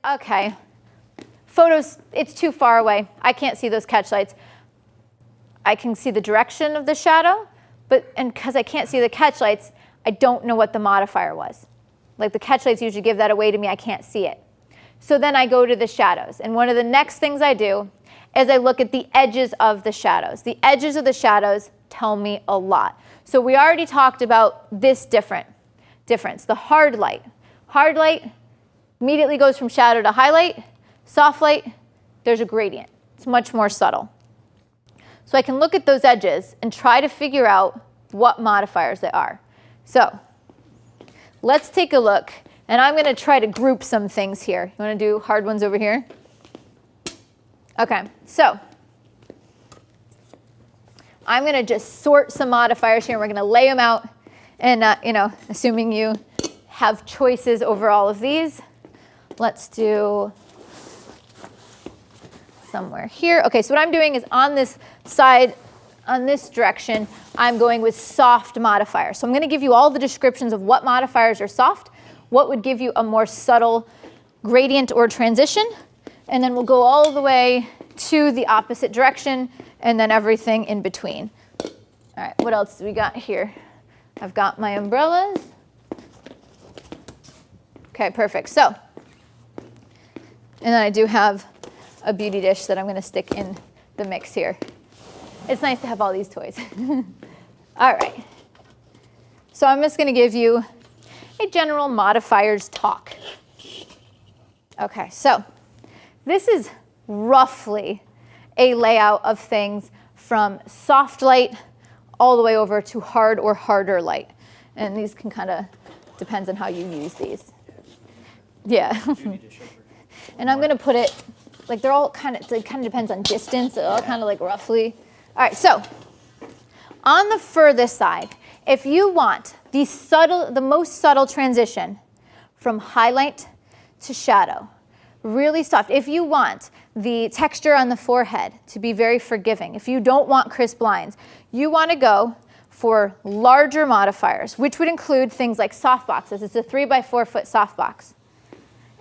okay, photos, it's too far away. I can't see those catch lights. I can see the direction of the shadow, and because I can't see the catch lights, I don't know what the modifier was. Like the catch lights usually give that away to me, I can't see it. So then I go to the shadows, and one of the next things I do is I look at the edges of the shadows. The edges of the shadows tell me a lot. So we already talked about this difference, the hard light. Hard light immediately goes from shadow to highlight. Soft light, there's a gradient. It's much more subtle. So I can look at those edges and try to figure out what modifiers they are. So let's take a look, and I'm going to try to group some things here. You want to do hard ones over here? Okay, so I'm going to just sort some modifiers here, and we're going to lay them out, and assuming you have choices over all of these, let's do somewhere here. Okay, so what I'm doing is on this side, on this direction, I'm going with soft modifiers. So I'm going to give you all the descriptions of what modifiers are soft, what would give you a more subtle gradient or transition, and then we'll go all the way to the opposite direction, and then everything in between. All right, what else do we got here? I've got my umbrellas. Okay, perfect. So, and then I do have a beauty dish that I'm going to stick in the mix here. It's nice to have all these toys. All right. So I'm just going to give you a general modifiers talk. Okay, so this is roughly a layout of things from soft light all the way over to hard or harder light. And these can kind of, depends on how you use these. Yeah. And I'm going to put it, like they're all kind of, it kind of depends on distance, so all kind of like roughly. All right, so on the furthest side, if you want the most subtle transition from highlight to shadow, really soft, if you want the texture on the forehead to be very forgiving, if you don't want crisp lines, you want to go for larger modifiers, which would include things like softboxes. It's a 3x4 foot softbox.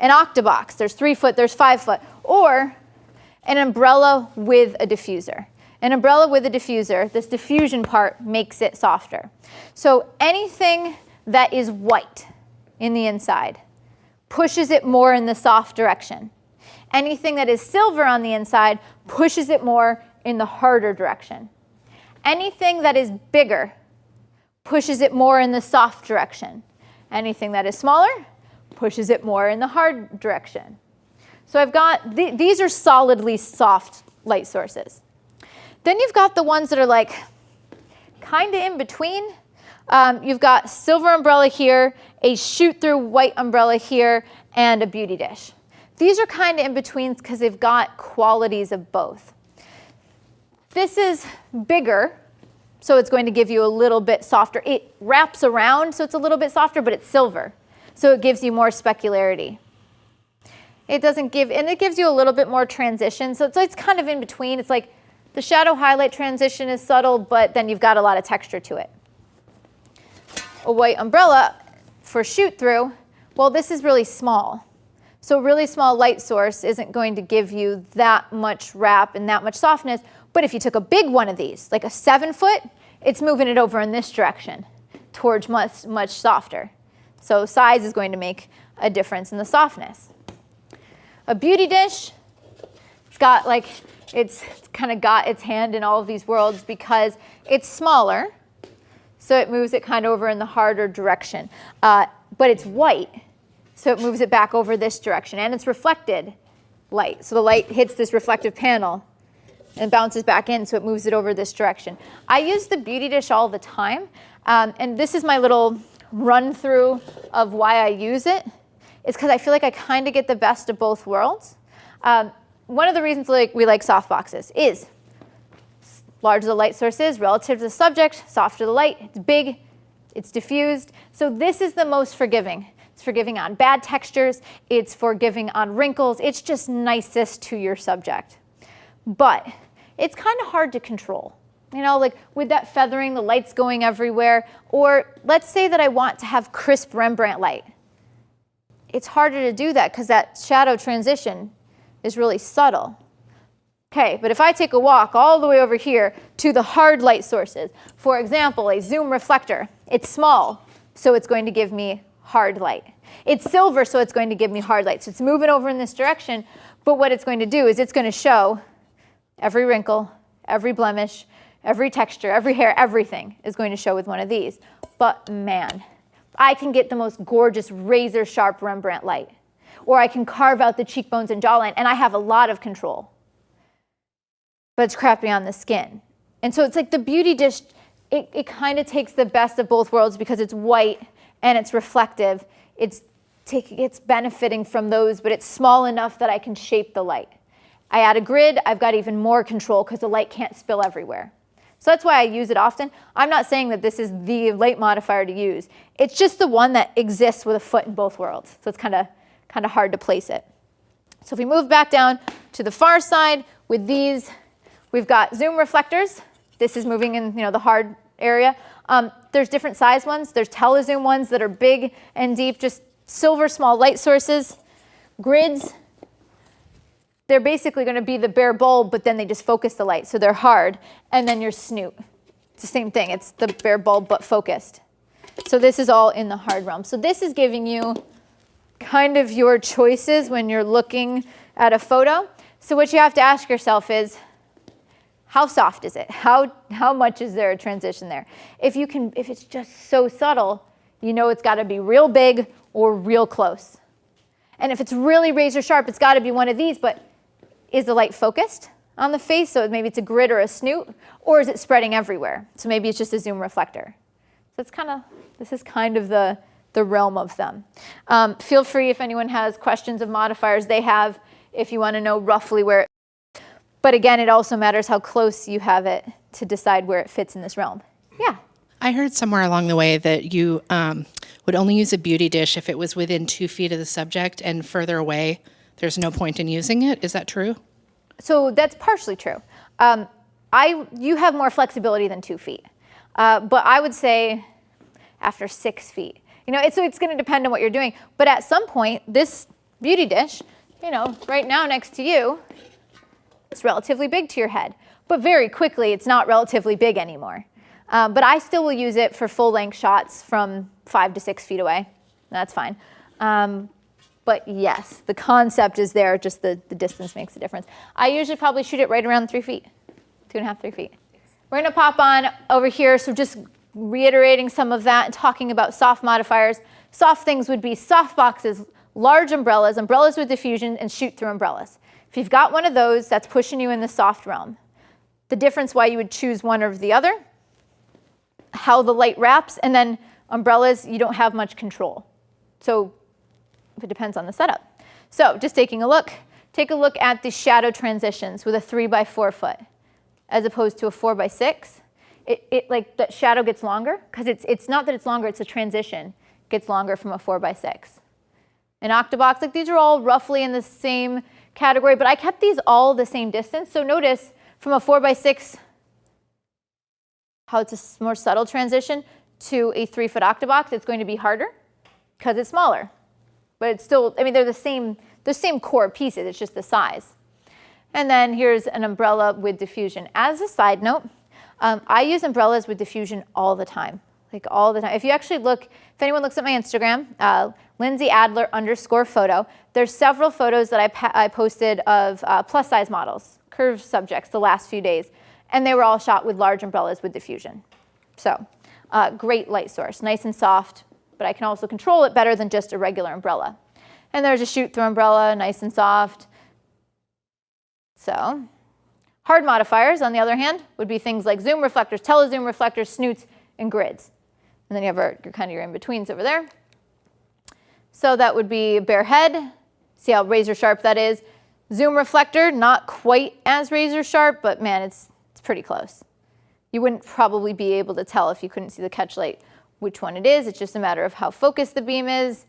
An octabox, there's 3 foot, there's 5 foot, or an umbrella with a diffuser. An umbrella with a diffuser, this diffusion part makes it softer. So anything that is white in the inside pushes it more in the soft direction. Anything that is silver on the inside pushes it more in the harder direction. Anything that is bigger pushes it more in the soft direction. Anything that is smaller pushes it more in the hard direction. So I've got, these are solidly soft light sources. Then you've got the ones that are like kind of in between. You've got silver umbrella here, a shoot-through white umbrella here, and a beauty dish. These are kind of in between because they've got qualities of both. This is bigger, so it's going to give you a little bit softer. It wraps around, so it's a little bit softer, but it's silver, so it gives you more specularity. It doesn't give, and it gives you a little bit more transition, so it's kind of in between. It's like the shadow highlight transition is subtle, but then you've got a lot of texture to it. A white umbrella for shoot-through, well, this is really small. So a really small light source isn't going to give you that much wrap and that much softness, but if you took a big one of these, like a 7 foot, it's moving it over in this direction towards much, much softer. So size is going to make a difference in the softness. A beauty dish, it's got like, it's kind of got its hand in all of these worlds because it's smaller, so it moves it kind of over in the harder direction. But it's white, so it moves it back over this direction, and it's reflected light. So the light hits this reflective panel and bounces back in, so it moves it over this direction. I use the beauty dish all the time, and this is my little run through of why I use it. It's because I feel like I kind of get the best of both worlds. One of the reasons we like softboxes is larger the light source is relative to the subject, softer the light, it's big, it's diffused. So this is the most forgiving. It's forgiving on bad textures, it's forgiving on wrinkles, it's just nicest to your subject. But it's kind of hard to control. You know, like with that feathering, the light's going everywhere. Or let's say that I want to have crisp Rembrandt light. it's harder to do that because that shadow transition is really subtle. Okay, but if I take a walk all the way over here to the hard light sources, for example, a zoom reflector, it's small, so it's going to give me hard light. It's silver, so it's going to give me hard light. So it's moving over in this direction, but what it's going to do is it's going to show every wrinkle, every blemish, every texture, every hair, everything is going to show with one of these. But man, I can get the most gorgeous razor sharp Rembrandt light, or I can carve out the cheekbones and jawline, and I have a lot of control. But it's crappy on the skin. And so it's like the beauty dish, it kind of takes the best of both worlds because it's white and it's reflective. It's benefiting from those, but it's small enough that I can shape the light. I add a grid, I've got even more control because the light can't spill everywhere. So that's why I use it often. I'm not saying that this is the light modifier to use. It's just the one that exists with a foot in both worlds. So it's kind of hard to place it. So if we move back down to the far side with these, we've got zoom reflectors. This is moving in the hard area. There's different size ones. There's telezoom ones that are big and deep, just silver small light sources. Grids, they're basically going to be the bare bulb, but then they just focus the light, so they're hard. And then your snoot, it's the same thing. It's the bare bulb, but focused. So this is all in the hard realm. So this is giving you kind of your choices when you're looking at a photo. So what you have to ask yourself is, how soft is it? How much is there a transition there? If it's just so subtle, it's got to be real big or real close. And if it's really razor sharp, it's got to be one of these, but is the light focused on the face? So maybe it's a grid or a snoot, or is it spreading everywhere? So maybe it's just a zoom reflector. So this is kind of the realm of them. Feel free if anyone has questions of modifiers they have, if you want to know roughly where it. But again, it also matters how close you have it to decide where it fits in this realm. Yeah. I heard somewhere along the way that you would only use a beauty dish if it was within 2 feet of the subject and further away, there's no point in using it. Is that true? So that's partially true. You have more flexibility than 2 feet. But I would say after 6 feet. So it's going to depend on what you're doing. But at some point, this beauty dish, right now next to you, it's relatively big to your head. But very quickly, it's not relatively big anymore. But I still will use it for full-length shots from 5 to 6 feet away. That's fine. But yes, the concept is there, just the distance makes a difference. I usually probably shoot it right around 3 feet, 2.5, 3 feet. We're going to pop on over here, so just reiterating some of that and talking about soft modifiers. Soft things would be soft boxes, large umbrellas, umbrellas with diffusion, and shoot-through umbrellas. If you've got one of those, that's pushing you in the soft realm. The difference why you would choose one over the other, how the light wraps, and then umbrellas, you don't have much control. So it depends on the setup. So just taking a look, take a look at the shadow transitions with a 3x4 foot as opposed to a 4x6. Like the shadow gets longer because it's not that it's longer, it's a transition. It gets longer from a 4x6. An octabox, like these are all roughly in the same category, but I kept these all the same distance. So notice from a 4x6, how it's a more subtle transition to a 3-foot octabox, it's going to be harder because it's smaller. But it's still, they're the same core pieces, it's just the size. And then here's an umbrella with diffusion. As a side note, I use umbrellas with diffusion all the time, like all the time. If you actually look, if anyone looks at my Instagram, Lindsay Adler _photo, there's several photos that I posted of plus size models, curved subjects the last few days, and they were all shot with large umbrellas with diffusion. So great light source, nice and soft, but I can also control it better than just a regular umbrella. And there's a shoot-through umbrella, nice and soft. So hard modifiers, on the other hand, would be things like zoom reflectors, telezoom reflectors, snoots, and grids. And then you have your in-betweens over there. So that would be bare head. See how razor sharp that is. Zoom reflector, not quite as razor sharp, but man, it's pretty close. You wouldn't probably be able to tell if you couldn't see the catch light which one it is. It's just a matter of how focused the beam is.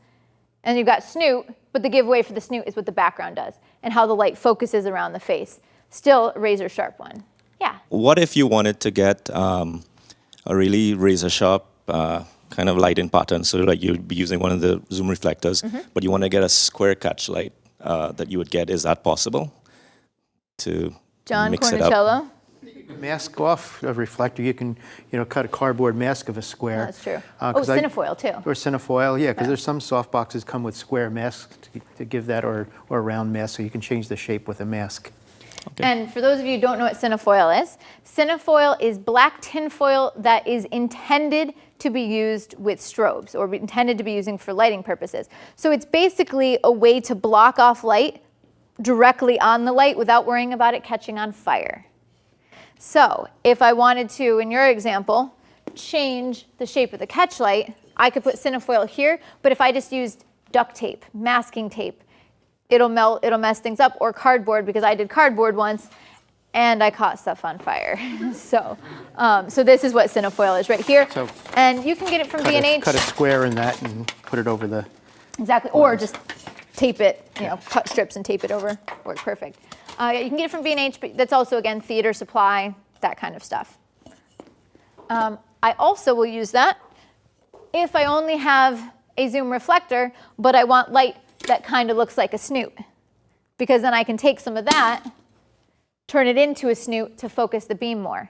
And you've got snoot, but the giveaway for the snoot is what the background does and how the light focuses around the face. Still a razor sharp one. Yeah. What if you wanted to get a really razor sharp kind of lighting pattern. So like you'd be using one of the zoom reflectors, but you want to get a square catch light that you would get. Is that possible to John mix it up? Cornicello. Mask off a reflector. You can, cut a cardboard mask of a square. That's true. 'Cause cinefoil too. Or cinefoil, yeah, because there's some soft boxes come with square masks to give that, or a round mask, so you can change the shape with a mask. Okay. And for those of you who don't know what cinefoil is black tinfoil that is intended to be used with strobes or intended to be using for lighting purposes. So it's basically a way to block off light directly on the light without worrying about it catching on fire. So if I wanted to, in your example, change the shape of the catch light, I could put cinefoil here, but if I just used duct tape, masking tape, it'll melt, it'll mess things up, or cardboard, because I did cardboard once and I caught stuff on fire. So this is what cinefoil is right here. So and you can get it from B&H. Cut a square in that and put it over the... Exactly, or just tape it, cut strips and tape it over. Works perfect. You can get it from B&H, but that's also, again, theater supply, that kind of stuff. I also will use that if I only have a zoom reflector, but I want light that kind of looks like a snoot, because then I can take some of that, turn it into a snoot to focus the beam more.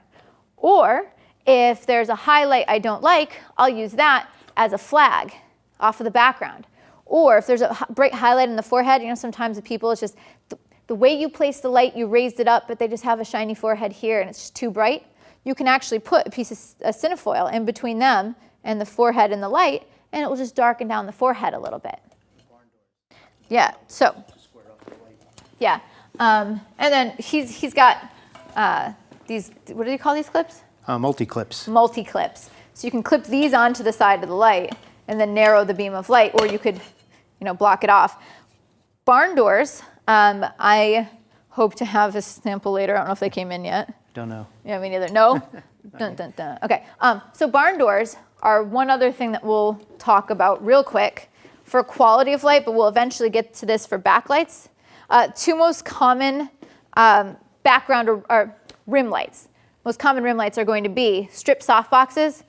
Or if there's a highlight I don't like, I'll use that as a flag off of the background. Or if there's a bright highlight in the forehead, sometimes with people it's just the way you place the light, you raised it up, but they just have a shiny forehead here and it's just too bright. You can actually put a piece of cinefoil in between them and the forehead and the light, and it will just darken down the forehead a little bit. Yeah, so, yeah. And then he's got these, what do you call these clips? Multi-clips. Multi-clips. So you can clip these onto the side of the light and then narrow the beam of light, or you could, block it off. Barn doors, I hope to have a sample later. I don't know if they came in yet. Don't know. Yeah, me neither. No? Dun, dun, dun. Okay, so barn doors are one other thing that we'll talk about real quick for quality of light, but we'll eventually get to this for backlights. Two most common background or rim lights. Most common rim lights are going to be strip softboxes,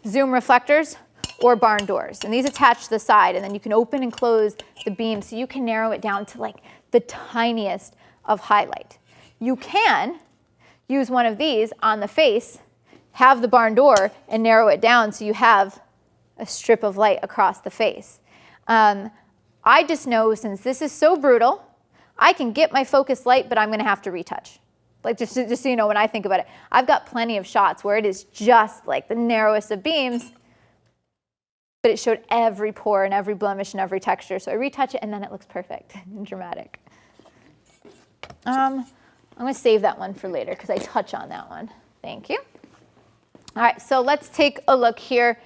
zoom reflectors, or barn doors. And these attach to the side, and then you can open and close the beam so you can narrow it down to like the tiniest of highlight. You can use one of these on the face, have the barn door, and narrow it down so you have a strip of light across the face. I just know, since this is so brutal, I can get my focus light, but I'm going to have to retouch. Like just so you know, when I think about it, I've got plenty of shots where it is just like the narrowest of beams, but it showed every pore and every blemish and every texture. So I retouch it, and then it looks perfect and dramatic. I'm going to save that one for later because I touch on that one. Thank you. All right, so let's take a look here.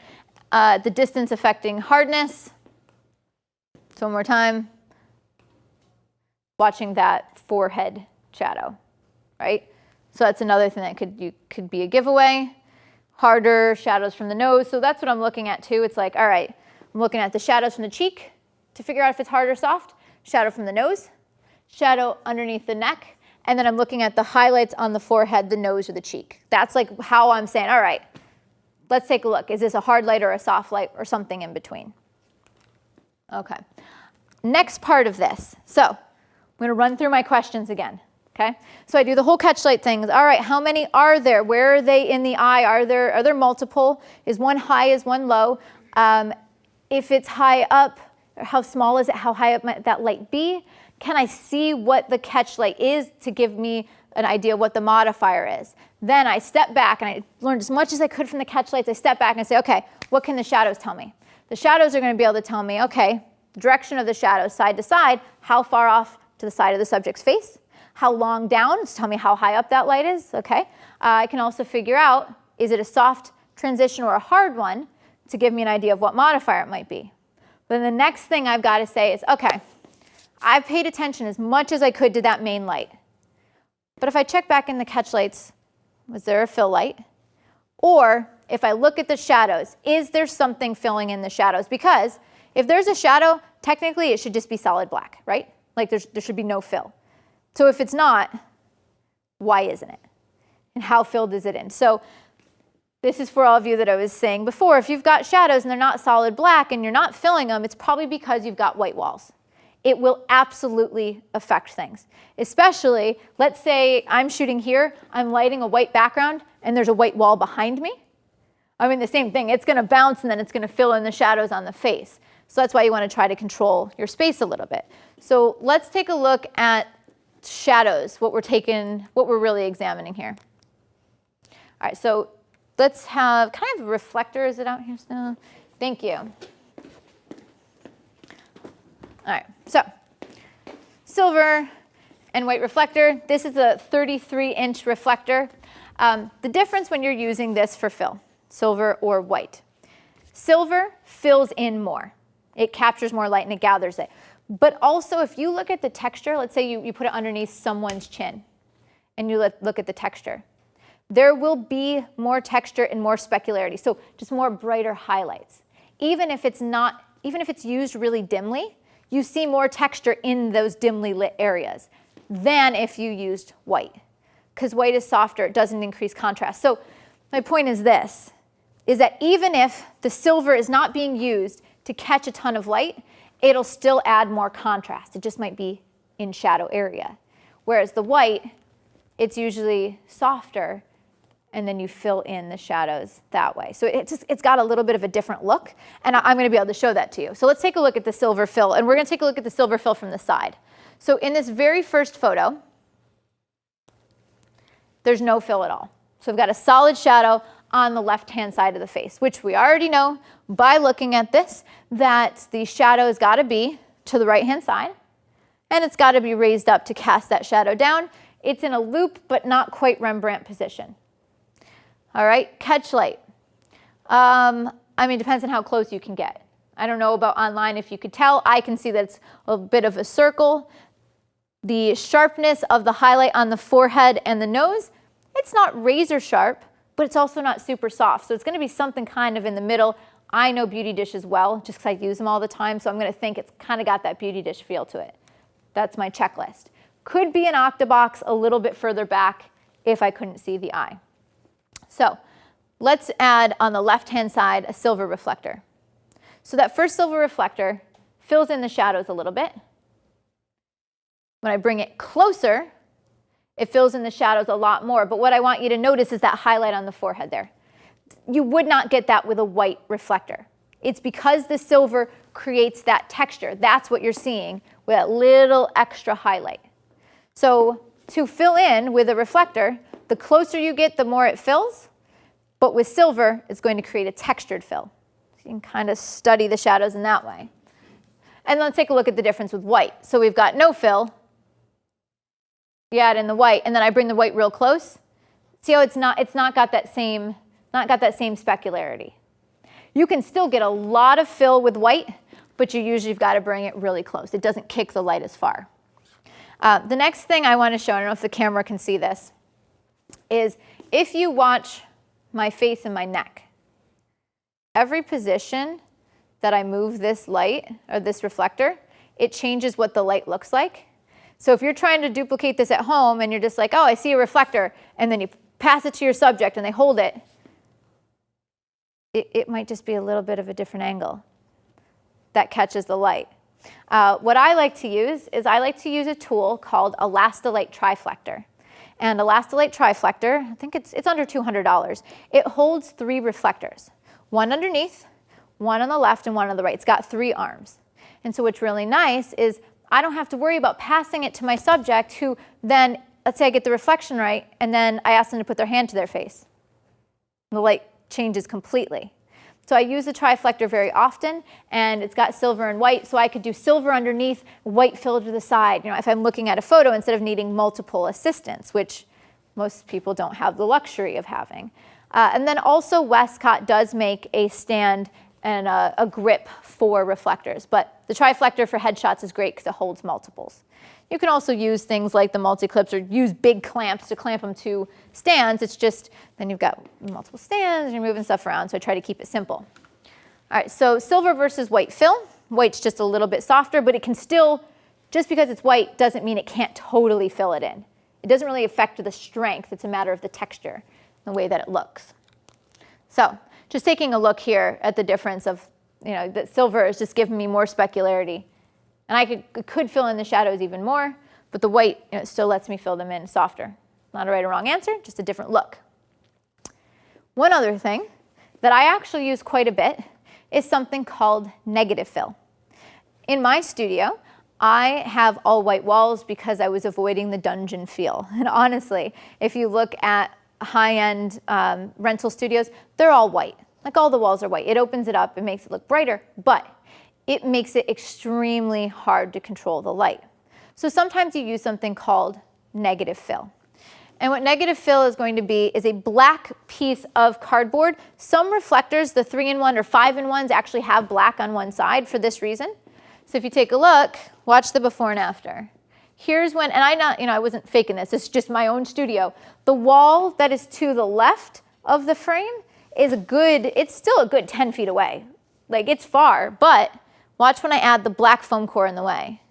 The distance affecting hardness. So one more time. Watching that forehead shadow, right? So that's another thing that could be a giveaway. Harder shadows from the nose. So that's what I'm looking at too. It's like, all right, I'm looking at the shadows from the cheek to figure out if it's hard or soft. Shadow from the nose, shadow underneath the neck, and then I'm looking at the highlights on the forehead, the nose, or the cheek. That's like how I'm saying, all right, let's take a look. Is this a hard light or a soft light or something in between? Okay. Next part of this. So I'm going to run through my questions again. Okay, so I do the whole catch light thing. All right, how many are there? Where are they in the eye? Are there multiple? Is one high? Is one low? If it's high up, how small is it? How high up might that light be? Can I see what the catch light is to give me an idea what the modifier is? Then I step back and I learned as much as I could from the catch lights. I step back and I say, okay, what can the shadows tell me? The shadows are going to be able to tell me, okay, the direction of the shadows side to side, how far off to the side of the subject's face? How long down, so tell me how high up that light is, okay? I can also figure out, is it a soft transition or a hard one to give me an idea of what modifier it might be. Then the next thing I've got to say is, okay, I've paid attention as much as I could to that main light. But if I check back in the catch lights, was there a fill light? Or if I look at the shadows, is there something filling in the shadows? Because if there's a shadow, technically it should just be solid black, right? Like there should be no fill. So if it's not, why isn't it? And how filled is it in? So this is for all of you that I was saying before. If you've got shadows and they're not solid black and you're not filling them, it's probably because you've got white walls. It will absolutely affect things. Especially, let's say I'm shooting here, I'm lighting a white background, and there's a white wall behind me. I mean, the same thing. It's going to bounce, and then it's going to fill in the shadows on the face. So that's why you want to try to control your space a little bit. So let's take a look at shadows, what we're really examining here. All right, so let's have, can I have a reflector? Is it out here still? Thank you. All right, so silver and white reflector. This is a 33-inch reflector. The difference when you're using this for fill, silver or white. Silver fills in more. It captures more light and it gathers it. But also, if you look at the texture, let's say you put it underneath someone's chin and you look at the texture, there will be more texture and more specularity, so just more brighter highlights. Even if it's used really dimly, you see more texture in those dimly lit areas than if you used white, because white is softer, it doesn't increase contrast. So my point is this, is that even if the silver is not being used to catch a ton of light, it'll still add more contrast. It just might be in shadow area. Whereas the white, it's usually softer, and then you fill in the shadows that way. So it's got a little bit of a different look, and I'm going to be able to show that to you. So let's take a look at the silver fill, and we're going to take a look at the silver fill from the side. So in this very first photo, there's no fill at all. So we've got a solid shadow on the left-hand side of the face, which we already know by looking at this that the shadow's got to be to the right-hand side, and it's got to be raised up to cast that shadow down. It's in a loop, but not quite Rembrandt position. All right, catch light. I mean, it depends on how close you can get. I don't know about online if you could tell. I can see that it's a bit of a circle. The sharpness of the highlight on the forehead and the nose, it's not razor sharp, but it's also not super soft. So it's going to be something kind of in the middle. I know beauty dishes well, just because I use them all the time, so I'm going to think it's kind of got that beauty dish feel to it. That's my checklist. Could be an octabox a little bit further back if I couldn't see the eye. So let's add on the left-hand side a silver reflector. So that first silver reflector fills in the shadows a little bit. When I bring it closer, it fills in the shadows a lot more. But what I want you to notice is that highlight on the forehead there. You would not get that with a white reflector. It's because the silver creates that texture. That's what you're seeing with that little extra highlight. So to fill in with a reflector, the closer you get, the more it fills. But with silver, it's going to create a textured fill. So you can kind of study the shadows in that way. And let's take a look at the difference with white. So we've got no fill. You add in the white, and then I bring the white real close. See how it's not got that same specularity. You can still get a lot of fill with white, but you usually have got to bring it really close. It doesn't kick the light as far. The next thing I want to show, I don't know if the camera can see this, is if you watch my face and my neck, every position that I move this light or this reflector, it changes what the light looks like. So if you're trying to duplicate this at home and you're just like, oh, I see a reflector, and then you pass it to your subject and they hold it, it might just be a little bit of a different angle that catches the light. What I like to use is I like to use a tool called Elastolite Triflector. And Elastolite Triflector, I think it's under $200. It holds 3 reflectors, one underneath, one on the left, and one on the right. It's got 3 arms. And so what's really nice is I don't have to worry about passing it to my subject who then, let's say I get the reflection right, and then I ask them to put their hand to their face. The light changes completely. So I use the triflector very often, and it's got silver and white, so I could do silver underneath, white filled to the side, you know, if I'm looking at a photo instead of needing multiple assistants, which most people don't have the luxury of having. And then also Westcott does make a stand and a grip for reflectors, but the triflector for headshots is great because it holds multiples. You can also use things like the multi-clips or use big clamps to clamp them to stands. It's just, then you've got multiple stands and you're moving stuff around, so I try to keep it simple. All right, so silver versus white fill. White's just a little bit softer, but it can still, just because it's white doesn't mean it can't totally fill it in. It doesn't really affect the strength. It's a matter of the texture, the way that it looks. So just taking a look here at the difference of, that silver is just giving me more specularity. And I could fill in the shadows even more, but the white still lets me fill them in softer. Not a right or wrong answer, just a different look. One other thing that I actually use quite a bit is something called negative fill. In my studio, I have all white walls because I was avoiding the dungeon feel. And honestly, if you look at high-end rental studios, they're all white. Like all the walls are white. It opens it up, it makes it look brighter, but it makes it extremely hard to control the light. So sometimes you use something called negative fill. And what negative fill is going to be is a black piece of cardboard. Some reflectors, the 3-in-1 or 5-in-1s, actually have black on one side for this reason. So if you take a look, watch the before and after. Here's when, and I wasn't faking this, it's just my own studio. The wall that is to the left of the frame is it's still a good 10 feet away. Like it's far, but watch when I add the black foam core in the way.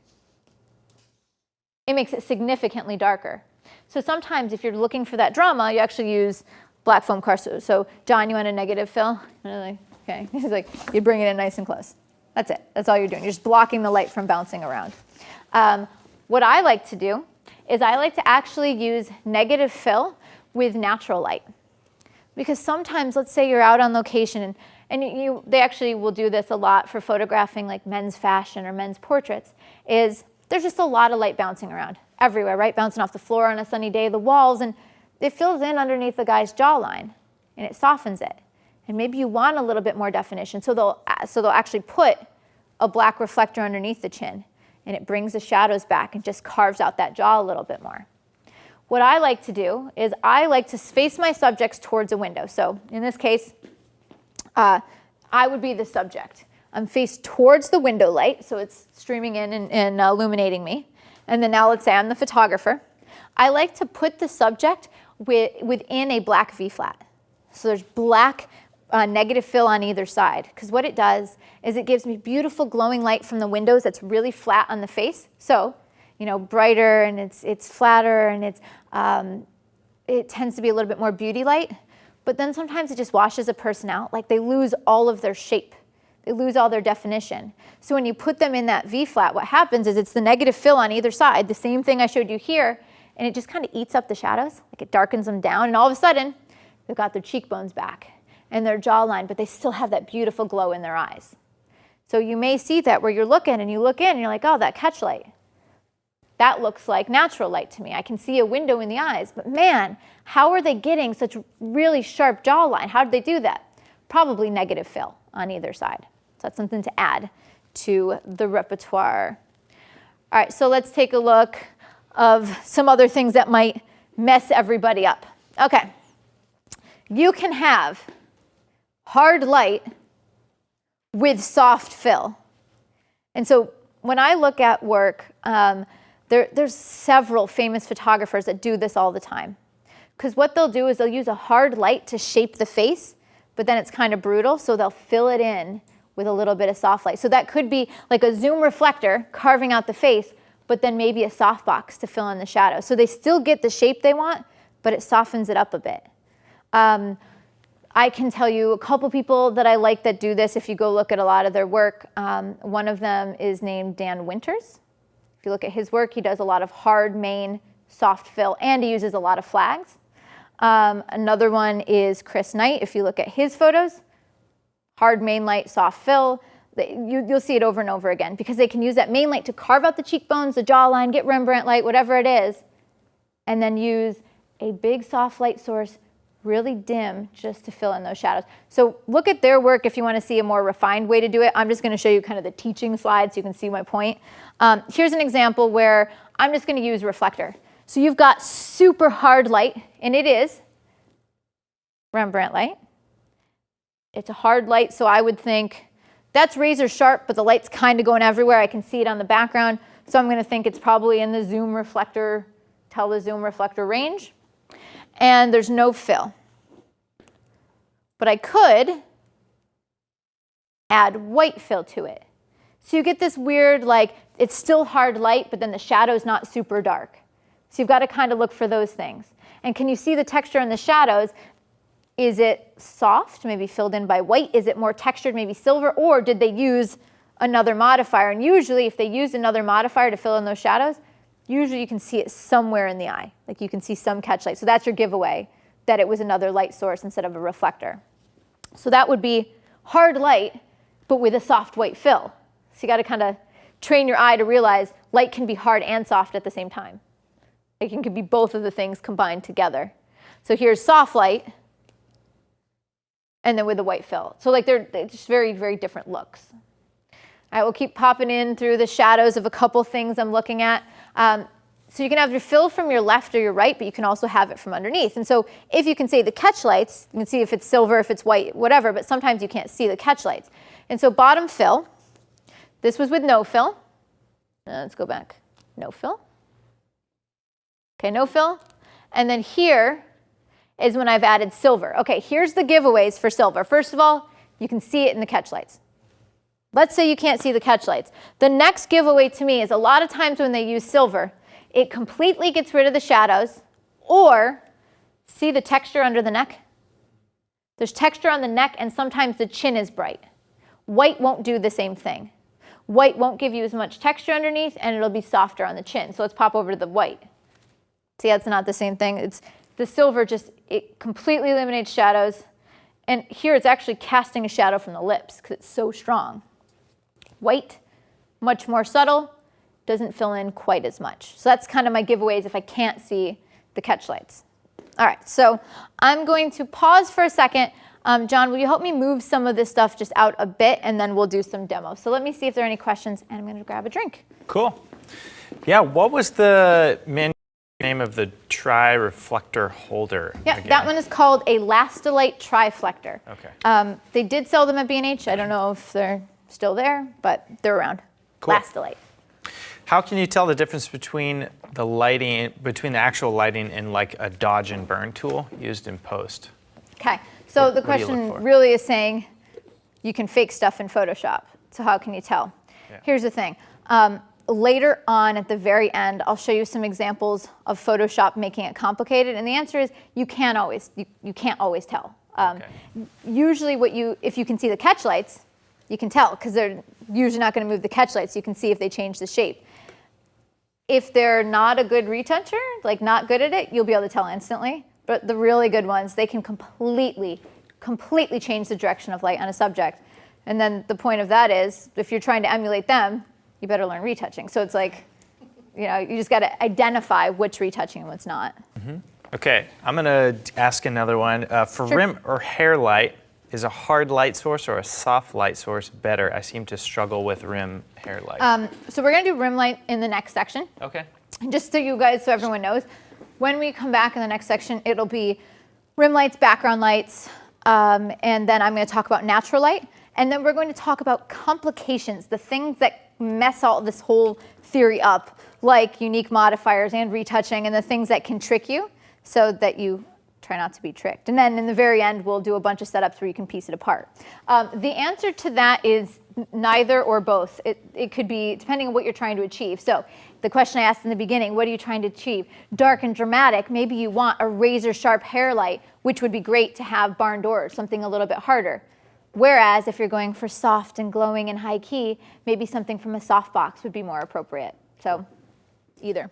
It makes it significantly darker. So sometimes if you're looking for that drama, you actually use black foam core. So John, you want a negative fill? And I'm like, okay. He's like, you bring it in nice and close. That's it. That's all you're doing. You're just blocking the light from bouncing around. What I like to do is I like to actually use negative fill with natural light. Because sometimes, let's say you're out on location, and they actually will do this a lot for photographing like men's fashion or men's portraits, is there's just a lot of light bouncing around everywhere, right? Bouncing off the floor on a sunny day, the walls, and it fills in underneath the guy's jawline, and it softens it. And maybe you want a little bit more definition, so they'll actually put a black reflector underneath the chin, and it brings the shadows back and just carves out that jaw a little bit more. What I like to do is I like to face my subjects towards a window. So in this case, I would be the subject. I'm faced towards the window light, so it's streaming in and illuminating me. And then now let's say I'm the photographer. I like to put the subject within a black V-flat. So there's black negative fill on either side, because what it does is it gives me beautiful glowing light from the windows that's really flat on the face. So, brighter, and it's flatter, and it tends to be a little bit more beauty light. But then sometimes it just washes a person out, like they lose all of their shape. They lose all their definition. So when you put them in that V-flat, what happens is it's the negative fill on either side, the same thing I showed you here, and it just kind of eats up the shadows, like it darkens them down, and all of a sudden, they've got their cheekbones back and their jawline, but they still have that beautiful glow in their eyes. So you may see that where you're looking, and you look in, and you're like, oh, that catch light. That looks like natural light to me. I can see a window in the eyes, but man, how are they getting such really sharp jawline? How did they do that? Probably negative fill on either side. So that's something to add to the repertoire. All right, so let's take a look of some other things that might mess everybody up. Okay, you can have hard light with soft fill. And so when I look at work, there's several famous photographers that do this all the time. Because what they'll do is they'll use a hard light to shape the face, but then it's kind of brutal, so they'll fill it in with a little bit of soft light. So that could be like a zoom reflector carving out the face, but then maybe a softbox to fill in the shadow. So they still get the shape they want, but it softens it up a bit. I can tell you a couple people that I like that do this if you go look at a lot of their work. One of them is named Dan Winters. If you look at his work, he does a lot of hard main, soft fill, and he uses a lot of flags. Another one is Chris Knight. If you look at his photos, hard main light, soft fill, you'll see it over and over again because they can use that main light to carve out the cheekbones, the jawline, get Rembrandt light, whatever it is, and then use a big soft light source, really dim, just to fill in those shadows. So look at their work if you want to see a more refined way to do it. I'm just going to show you kind of the teaching slide so you can see my point. Here's an example where I'm just going to use reflector. So you've got super hard light, and it is Rembrandt light. It's a hard light, so I would think that's razor sharp, but the light's kind of going everywhere. I can see it on the background, so I'm going to think it's probably in the zoom reflector, tele-zoom reflector range. And there's no fill. But I could add white fill to it. So you get this weird, like, it's still hard light, but then the shadow's not super dark. So you've got to kind of look for those things. And can you see the texture in the shadows? Is it soft, maybe filled in by white? Is it more textured, maybe silver? Or did they use another modifier? And usually if they used another modifier to fill in those shadows, usually you can see it somewhere in the eye. Like you can see some catch light. So that's your giveaway that it was another light source instead of a reflector. So that would be hard light, but with a soft white fill. So you got to kind of train your eye to realize light can be hard and soft at the same time. It can be both of the things combined together. So here's soft light, and then with a white fill. So like they're just very, very different looks. All right, we'll keep popping in through the shadows of a couple things I'm looking at. So you can have your fill from your left or your right, but you can also have it from underneath. And so if you can see the catch lights, you can see if it's silver, if it's white, whatever, but sometimes you can't see the catch lights. And so bottom fill, this was with no fill. Let's go back. No fill. Okay, no fill. And then here is when I've added silver. Okay, here's the giveaways for silver. First of all, you can see it in the catch lights. Let's say you can't see the catch lights. The next giveaway to me is a lot of times when they use silver, it completely gets rid of the shadows, or see the texture under the neck? There's texture on the neck, and sometimes the chin is bright. White won't do the same thing. White won't give you as much texture underneath, and it'll be softer on the chin. So let's pop over to the white. See, that's not the same thing. It's the silver, just it completely eliminates shadows. And here it's actually casting a shadow from the lips because it's so strong. White, much more subtle, doesn't fill in quite as much. So that's kind of my giveaways if I can't see the catch lights. All right, so I'm going to pause for a second. John, will you help me move some of this stuff just out a bit, and then we'll do some demos. So let me see if there are any questions, and I'm going to grab a drink. Cool. Yeah, what was the name of the tri-reflector holder? Yeah, again? that one is called a Lastolite Triflector. Okay. They did sell them at B&H. I don't know if they're still there, but they're around. Cool. Lastolite. How can you tell the difference between the lighting, between the actual lighting and like a dodge and burn tool used in post? Okay, so the What do you look question for? really is saying you can fake stuff in Photoshop. So how can you tell? Yeah. Here's the thing. Later on at the very end, I'll show you some examples of Photoshop making it complicated. And the answer is you can't always tell. Okay. Usually if you can see the catch lights, you can tell because they're usually not going to move the catch lights. You can see if they change the shape. If they're not a good retoucher, like not good at it, you'll be able to tell instantly. But the really good ones, they can completely change the direction of light on a subject. And then the point of that is, if you're trying to emulate them, you better learn retouching. So it's like, you just got to identify what's retouching and what's not. Mm-hmm. Okay, I'm going to ask another one. For Sure. rim or hair light, is a hard light source or a soft light source better? I seem to struggle with rim hair light. So we're going to do rim light in the next section. Okay. Just so you guys, so everyone knows, when we come back in the next section, it'll be rim lights, background lights, and then I'm going to talk about natural light. And then we're going to talk about complications, the things that mess all this whole theory up, like unique modifiers and retouching, and the things that can trick you so that you try not to be tricked. And then in the very end, we'll do a bunch of setups where you can piece it apart. The answer to that is neither or both. It could be depending on what you're trying to achieve. So the question I asked in the beginning, what are you trying to achieve? Dark and dramatic, maybe you want a razor sharp hair light, which would be great to have barn doors, something a little bit harder. Whereas if you're going for soft and glowing and high key, maybe something from a softbox would be more appropriate. So either.